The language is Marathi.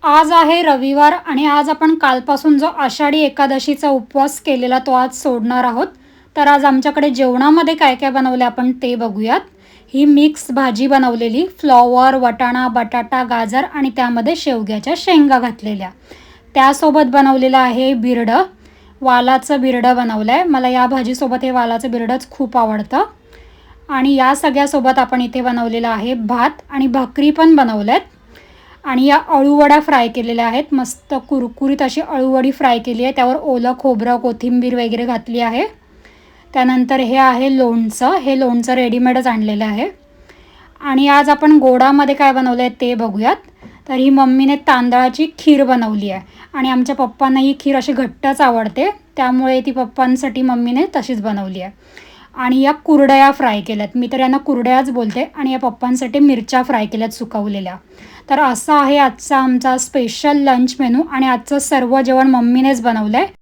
आज आहे रविवार आणि आज आपण कालपासून जो आषाढी एकादशीचा उपवास केलेला तो आज सोडणार आहोत. तर आज आमच्याकडे जेवणामध्ये काय काय बनवले आपण ते बघूयात. ही मिक्स भाजी बनवलेली, फ्लॉवर, वाटाणा, बटाटा, गाजर आणि त्यामध्ये शेवग्याच्या शेंगा घातलेल्या. त्यासोबत बनवलेलं आहे बिरडं, वालाचं बिरडं बनवलं आहे. मला या भाजीसोबत हे वालाचं बिरडंच खूप आवडतं. आणि या सगळ्यासोबत आपण इथे बनवलेलं आहे भात आणि भाकरी पण बनवल्या आहेत. आणि या अळूवड्या फ्राय केलेल्या आहेत, मस्त कुरकुरीत अशी अळूवडी फ्राय केली आहे. त्यावर ओलं खोबरं, कोथिंबीर वगैरे घातली आहे. त्यानंतर हे आहे लोणचं, हे लोणचं रेडीमेडच आणलेलं आहे. आणि आज आपण गोडामध्ये काय बनवलं आहे ते बघूयात. तर ही मम्मीने तांदळाची खीर बनवली आहे आणि आमच्या पप्पांना ही खीर अशी घट्टच आवडते, त्यामुळे ती पप्पांसाठी मम्मीने तशीच बनवली आहे. आणि या कुरडया फ्राय केल्यात, मी तर यांना कुरडयाच बोलते. आणि या पप्पांसाठी मिरच्या फ्राय केल्यात सुकवलेल्या. तर असा आहे आजचा आमचा स्पेशल लंच मेनू आणि आजचं सर्व जेवण मम्मीनेच बनवलं आहे.